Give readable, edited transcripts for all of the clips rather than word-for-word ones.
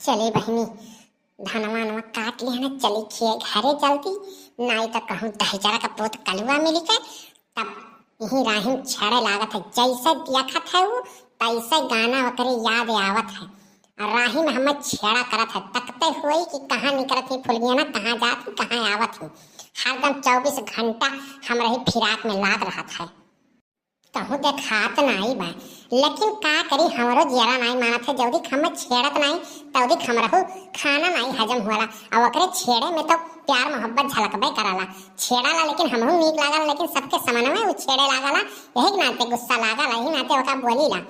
चले बहनी धनवा नवा काट लिया ना, चली खिए घरे जल्दी नाई तो कहूँ दहजरा का पोत कलुआ मिली के तब यही राहिम छेड़े लागत है। जैसे देखत है वो तैसे गाना वकरे याद आवत है और राहिम हमें छेड़ा करत है। तकते हुए कि कहाँ निकलत ही फुलगिया ना, कहाँ जात ही कहाँ आवत ही। हरदम 24 घंटा हम रही फिराक में लाग रहा है। कहूँ देखात नहीं बा, लेकिन का करी हमरो जरा नहीं मानत है। जल्दी हमें छेड़त नहीं तौदी हमरहु खाना नहीं हजम होला और ओकरे छेड़े में तो प्यार मोहब्बत झलकबे कराला। छेड़ाला लेकिन हमहु नीक लागल, लेकिन सबके समन में वो छेड़े लागला यही नाते गुस्सा लागल, यही नाते ओका बोलीला।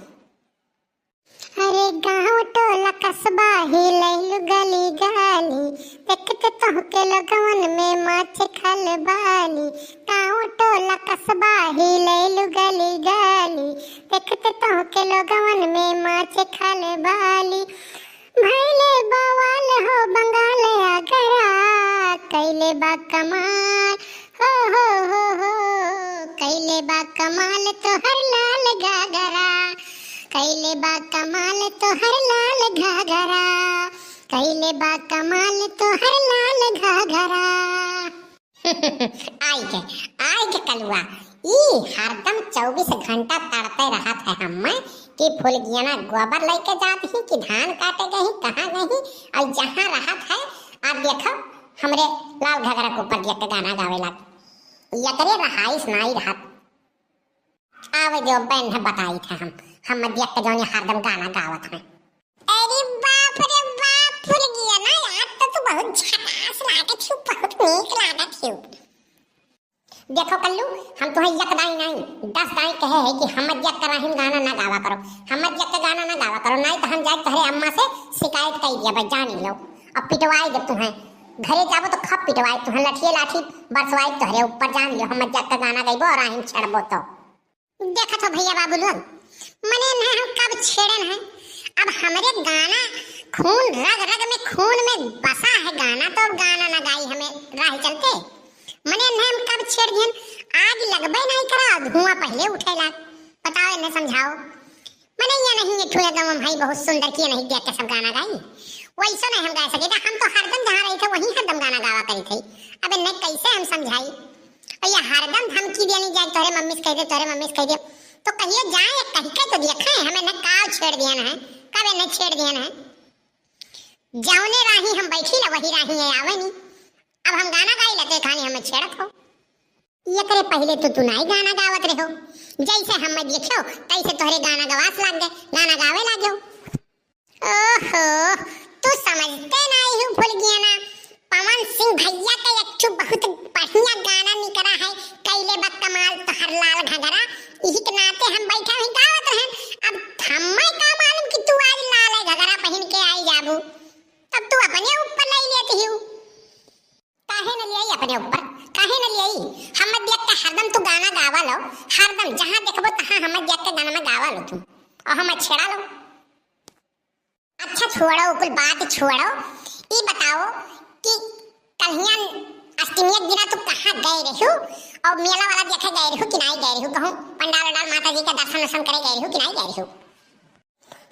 अरे गाँव टोला कस्बा ही लैलु गली गाली, देखते तोहके लगवन में माछ खल बाली। गाँव टोला कस्बा ही लैलु गली गाली, देखते तोहके लगवन में माछ खल बाली। भैले बवाल हो बंगाल आगरा, कैले बा कमाल हो कैले बा कमाल तोहर लाल घाघरा, कैले बा कमाल तोहर लाल घाघरा, कैले बा कमाल तोहर लाल घाघरा। आई के कलुआ ई हरदम 24 घंटा तड़ते रहत है हमें कि फुलगियाना गोबर लेके जात ही कि धान काटे गई कहाँ गई। और जहाँ रहत है आप देखो हमरे लाल घाघरा के ऊपर देख के गाना गावे लग। यकरे रहाइश नहीं रहत। आवे जो बहन है बताई थे हम देख के जो हरदम गाना गावत है। अरे बाप रे बाप, फुलगियाना आज तो तू बहुत झकास लागत है, बहुत नीक लागत है। देखो कल्लू हम तुम्हें यक दाई नहीं 10 दाई कहे है कि हम यक कराहिम गाना ना गावा करो, हम यक का गाना ना गावा करो, नहीं तो हम जाए तोहरे अम्मा से शिकायत कर दिया भाई जान लो। अब पिटवाई जब तुम्हें घरे जाबो तो खप पिटवाई तुम्हें, लाठी बरसवाई तोहरे ऊपर जान लो। हम यक का गाना गाइबो और आहिम छड़बो तो देखा तो भैया बाबू लोग मने न हम कब छेड़न है। अब हमरे गाना खून रग रग में खून में बसा है गाना, तो गाना ना गाई हमें राह चलते मने न हम कब छेड़ दियन। आग लगबे नहीं करा धुआं पहले उठेला। बताओ इन्हें समझाओ। मने ये नहीं ये ठुए गम भाई बहुत सुंदर किए नहीं देख के सब गाना गाई वैसा नहीं हम गा सकेगा। हम तो हरदम जहाँ रही थे वहीं हरदम गाना गावा करी थी। अब इन्हें कैसे हम समझाई। और ये हरदम धमकी देनी जाए तोरे मम्मी से कह दे तोरे मम्मी से कह दे तो कहिए जाए कह के तो देखा है हमें न काव छेड़ दिया है, कब इन्हें छेड़ दिया है। जाओने राही हम बैठी ला वही राही है आवे नहीं। अब हम गाना गाई लेते खानी हमें छेड़त हो। ये करे पहले तो तू नहीं गाना गावत रहो, जैसे हम देखो तैसे तोहरे गाना गवास लाग गए, गाना गावे लागो। ओहो तू समझते नहीं हूँ फुलगियाना, पवन सिंह भैया का एक बहुत बढ़िया गाना निकला है कैले बा कमाल तोहर लाल घाघरा, इही के नाते हम बैठा ही गावत रहन। अब हमें का मालूम कि तू आज लाल घाघरा पहन के आई जाबू, तब तू अपने ऊपर ले लेती हूँ। काहे न लियाई अपने ऊपर, काहे न लियाई। हम देख के हरदम तू गाना गावा लो, हरदम जहाँ देखबो तहाँ हम देख के गाना में गावा लो तुम और हम छेड़ा लो। अच्छा छोड़ो कुल बात छोड़ो, ई बताओ कि कहिया अष्टमी के दिन तू कहाँ गए रहो और मेला वाला देखे गए रहो कि नहीं गए रहो। कहूँ पंडाल वंडाल माता जी का दर्शन करे गए रहो कि नहीं गए रहो।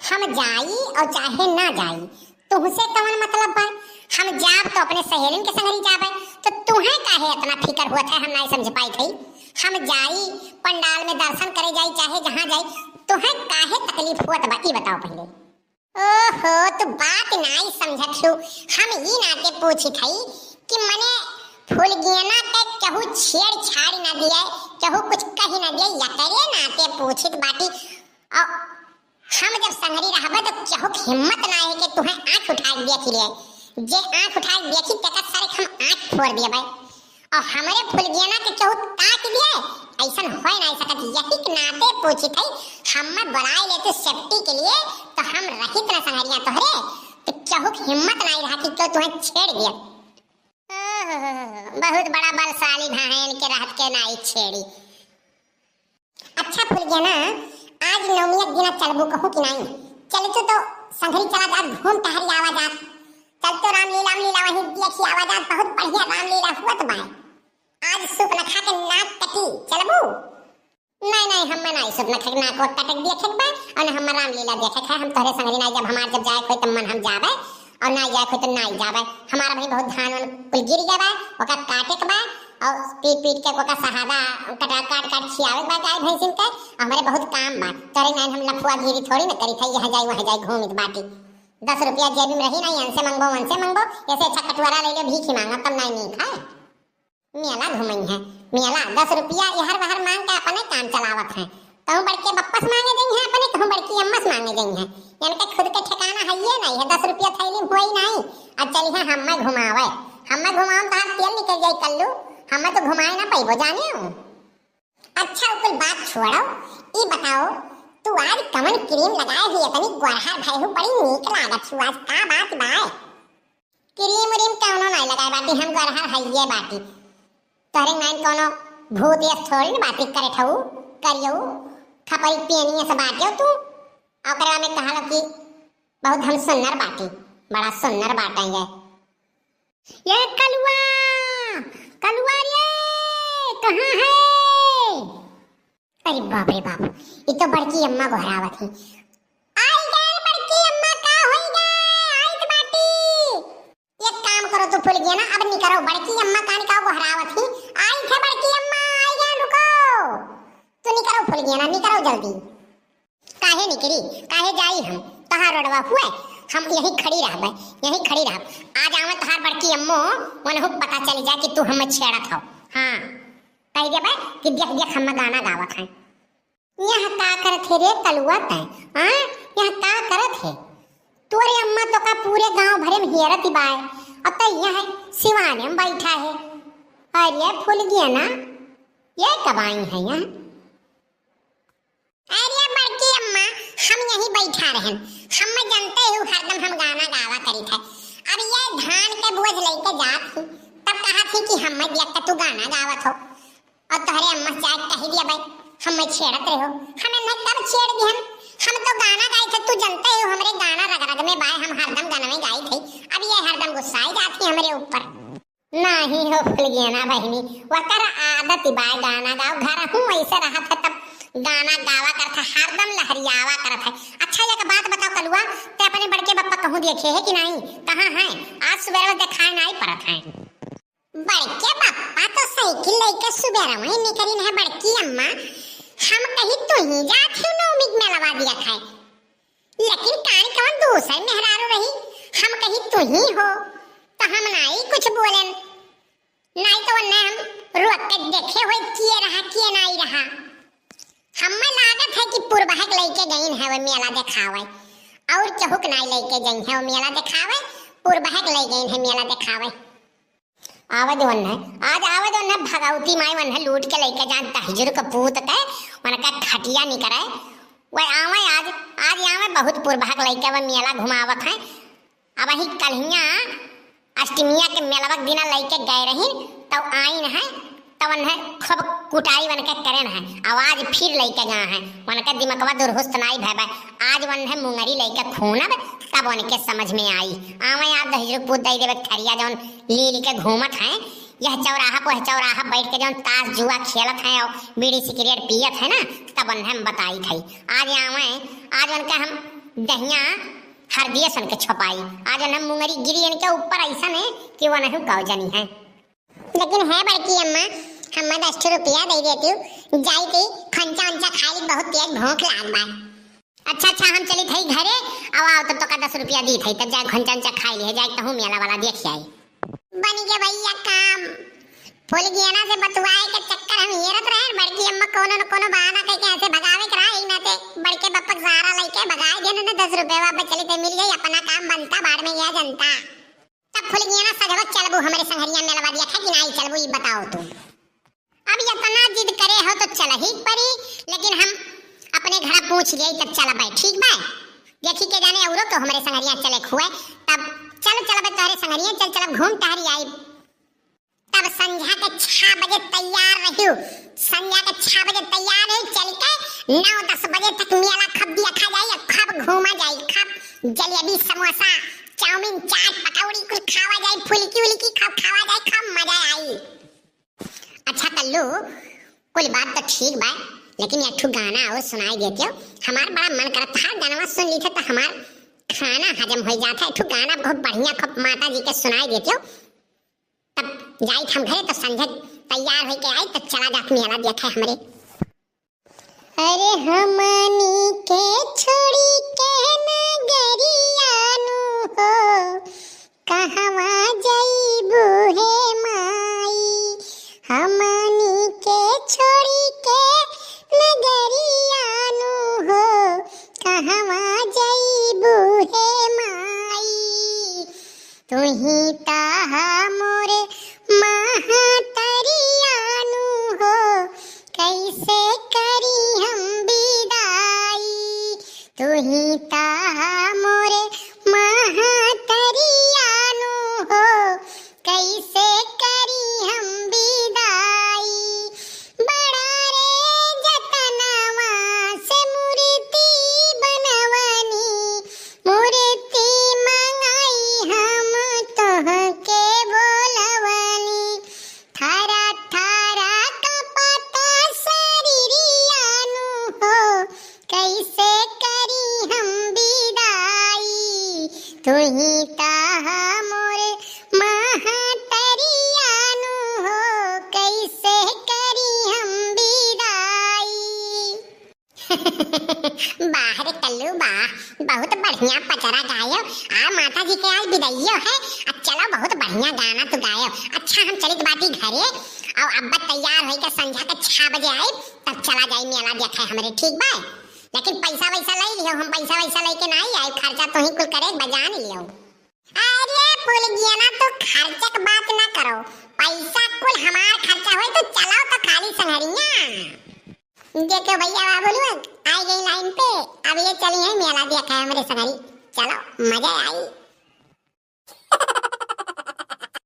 हम जाई और चाहे ना जाई तुमसे कौन मतलब बा। हम जाब तो अपने सहेलिन के संग ही जाबे, तो तुम्हें काहे इतना फिकर हुआ था हम नहीं समझ पाई थी। हम जाई पंडाल में दर्शन करे जाई चाहे जहाँ जाई, तुम्हें काहे तकलीफ हुआ बा ई बताओ पहले। ओहो तो बात नहीं समझत हूँ। हम ई नाते पूछी थी कि मने फुलगियाना के केहू छेड़छाड़ ना दिए, केहू कुछ कही ना दिए, यकरे नाते पूछित बाटी। और हम जब संगरी रहबे तो केहू हिम्मत ना है कि तुम्हें आंख उठा देख लिए, जे आंख उठा देखी तक सारे हम आंख फोड़ दिए भाई। और हमारे फुलगियाना के केहू ताक दिए ऐसा हो नहीं सकत। यही के नाते पूछी थी हम बनाए लेते सेफ्टी के लिए, तो हम रहित ना संगरिया तोहरे तो केहू हिम्मत नहीं रहा कि तुम्हें छेड़ दिया। बहुत बड़ा बलशाली भाई के रहत के नहीं छेड़ी। अच्छा फुलगियाना आज नवमी दिन चलबू कहूँ कि नहीं। चल तो संगरी चला जा घूम टहरी आवा जा। चल तो रामलीला वही देखी आवा जा, बहुत बढ़िया रामलीला हुआ तो भाई। आज सूप न खा के नाक कटी चलबू। नहीं हम नहीं सूप न खा के नाक कटक देखे बा और हम रामलीला देखे खाए। हम तोहरे संगरी नहीं जब हमार जब जाए कोई तब मन हम जावे और ना जाए कोई तो ना जावे। हमारा भाई बहुत धान वान कुल गिर गया बा, ओका काटे के बा और पीट पीट के ओका सहारा काट काट खियावे बा गाय भैंसिन के। हमारे बहुत काम बा, तोरे नहीं हम लफुआ गिरी थोड़ी ना करी थई, यहाँ जाई वहाँ जाई घूमित बाटी। 10 रुपया जेब में रही नहीं, इनसे मंगबो उनसे मंगबो, ऐसे अच्छा कटवारा ले लो भीख ही मांगा तब नहीं खाए। मेला घूमई है, मेला 10 रुपया इहर बाहर मांग के अपने काम चलावत है। कहूँ बड़के बप्पस मांगे गई है अपने, कहूँ बड़की अम्मस मांगे गई है। इनके खुद के ठिकाना है ये नहीं है, 10 रुपया थैली हुई नहीं। अब चली है हमें घुमावे, हमें घुमाऊं तो हम तेल निकल जाए कल्लू, हमें तो घुमाए ना पैबो जाने हो। अच्छा कोई बात छोड़ो, ये बताओ तू आज कमन क्रीम लगाए हुई अपनी गोरहर भाई हो, बड़ी नीक लागत छुआ। का बात बाय क्रीम उरीम कौनो नहीं लगाए बाटी, हम गोरहर हइये बाटी। तोरे नहीं कोनो भूत या थोड़ी बाती करे ठऊ करियो खपई पेनिया से बाटियो तू। ओकरा में कहला कि बहुत हम सुन्नर बाटी, बड़ा सुन्नर बाटेंगे। ये कलुआ कलुआ रे कहाँ है? अरे बाप रे बाप, ये तो बड़की अम्मा गोहरावत थी। आई गए बड़की अम्मा, का होई गए आई तो बाटी। एक काम करो तो फूल गया ना, अब नहीं करो। बड़की अम्मा कान का गोहरावत थी, आई थे बड़की अम्मा, आई गए रुको। तो नहीं करो फूल गया ना, नहीं करो जल्दी। काहे निकरी, काहे जाई हम तहार रोडवा हुए, हम यहीं खड़ी रहबे, यहीं खड़ी रहब। आज आवे तहार बड़की अम्मो वनहु पता चल जाए कि तू हमें छेड़त हो। हां कह देबे कि देख देख हम गाना गावत हैं। यह का करत है रे कलुआ तय? हां यह का करत है? तोरे अम्मा तो का पूरे गांव भरे में हेरत बाय, अब तो यह सिवाने में बैठा है। अरे फूल गया ना, ये कब आई है यहाँ? अरे बड़की अम्मा हम यहीं बैठा रहन, हम जानते हो हरदम हम गाना गावा करी थे। अब ये धान के बोझ लेके जात थी, तब कहा थी कि हम देख के तू गाना गावत हो, और तोहरे अम्मा से आज कह दिया भाई हम छेड़त रहे हो। हमें नहीं कब छेड़ दी, हम तो गाना गाए थे, तू जानते हो हमारे गाना रग रग में बाय, हम हरदम गाना में गाई थी। अब ये हरदम गुस्साई जाती हमारे ऊपर। नहीं हो फूल गया ना बहनी, वकर आदत बाय गाना गाओ, घर हूँ ऐसे रहा था तब गाना गावा करता, हरदम लहरियावा करता है। अच्छा एक बात बताओ कलुआ, ते अपने बड़के बप्पा कहूँ देखे है कि नहीं? कहाँ है? आज सुबह दिखाई नहीं पड़त है। बड़के बप्पा तो साइकिल लेके सुबह में निकली है। बड़की अम्मा हम कहीं तो ही जात हो, नौमिक में लगा दिया था, लेकिन कान कौन दूसरे मेहरारू रही, हम कहीं तो ही हो तो हम नहीं कुछ बोले, नहीं तो वरना हम रोक के देखे हुए किए रहा किए नहीं रहा। हमें लागत है कि पूर्वहक लेके गई है वो मेला दिखावे, और चहुक नहीं लेके गई है वो मेला दिखावे, पूर्वहक ले गई है मेला दिखावे। आवद वन है आज, आवद वन है भगवती माई वन है लूट के लेके जान तहजुर का पूत के वन का खटिया नहीं करे। वह आवे आज आज आवे बहुत पूर्वहक लेके वो मेला घुमावत है। अब ही कलहिया अष्टमिया के मेलवा दिना लेके गए रही, तब आई है तवन है खूब कुटाई वन के करेन है, आवाज फिर लेके गए हैं वन के दिमागवा दुरहुस्त नहीं भैबे। आज वन है मुंगरी लेके खूनब तब वन के समझ में आई। आवे आप दहजर पूत दे देवे थरिया जौन ली के घूमत हैं, यह चौराहा को चौराहा बैठ के जौन ताश जुआ खेलत हैं और बीड़ी सिगरेट पियत है ना, तब वन हम बताई थी। आज आवे आज वन के हम दहिया हरदिया सन के छपाई, आज वन मुंगरी गिरी इनके ऊपर ऐसा है कि वन है गाँव जानी है। लेकिन है बड़की अम्मा हम 10 रुपया दे देती हूँ, जाई थी खंचा उंचा खाई, बहुत तेज भूख लाग बा। अच्छा हम चली थी घरे, अब आओ तब तो का 10 रुपया दी थी, तब जाए खंचा उंचा खाई लिए जाए तो हूँ मेला वाला देख आई। बन गया भैया काम, फूल गया ना से बतुआए के चक्कर हम हेरत रहे। बड़की अम्मा कोनो न कोनो बहाना कह के ऐसे भगावे करा ही ना ते बड़के बप्पा सारा लेके भगाए देने ने 10 रुपया वापस चली थे मिल गई, अपना काम बनता बाढ़ में गया जनता। तब फूल गया ना सजवा चलबू हमारे संगरिया मेला वाला देखा कि नहीं चलबू, ये बताओ तुम। अब इतना जिद करे हो तो चल ही पड़ी, लेकिन हम अपने घर पूछ लिए तब चला भाई ठीक बा। देखी के जाने औरो तो हमारे संगरिया चले खुए, तब चल चल बे तोहरे संगरिया चल चल घूम टहरी आई। तब संध्या के 6 बजे तैयार रहियो, संध्या के 6 बजे तैयार है, चल के 9-10 बजे तक मेला खब दिया खा जाए, खब घूमा जाए, खब जलेबी समोसा चाउमीन चाट पकौड़ी कुछ खावा जाए, फुलकी उलकी खावा जाए, खब मजा आई। अच्छा कल्लू कुल बात तो ठीक बा, लेकिन एक ठो गाना और सुनाई देते हो, हमार बड़ा मन करता था गाना सुन ली थे तो हमार खाना हजम हो जाता है। ठू गाना बहुत बढ़िया खूब माता जी के सुनाई देते हो। तब जाई हम घरे तो संझे तैयार होके आई तो चला जात मेला देखे हमरे। अरे हमनी के छोड़ी के नगरियानु हो, कहवा जइबू हे माई। हमनी के छोड़ी के नगरियानु हो, कहवा जइबू हे माई। तुही ताहा मोरे महातरियानु हो, कैसे करी हम विदाई। तुही ताहा मोरे महातरियानु हो, कैसे करी हम विदाई। बड़ा रे जतनवा से मूर्ति बनवनी, मूर्ति मंगाई हम तोहके बोलवनी। थारा थारा कपता शरीरियानु हो, कैसे करी हम विदाई। तुही ताहा मोरे महातरियानु हो, कैसे करी हम विदाई। बाहर कल्लू बा बहुत बढ़िया पचरा गायो। आ माता जी के आज विदाइयो है। चलो बहुत बढ़िया गाना तो गायो। अच्छा हम चलित बाटी घरे और अब्बा तैयार होके संध्या के 6 बजे आए तब चला जाई मेला देखे हमरे, ठीक बा। लेकिन पैसा वैसा ले लियो, हम पैसा वैसा लेके नहीं आए, खर्चा तो ही कुल करे बजा नहीं लियो। अरे बोल गया ना तो खर्चा की बात ना करो, पैसा कुल हमार खर्चा होए तो चलाओ तो खाली संहरिया। देखो भैया बाबू लोग आई गई लाइन पे, अब ये चली है मेला देखा है हमारे संगरी। चलो मजा आई।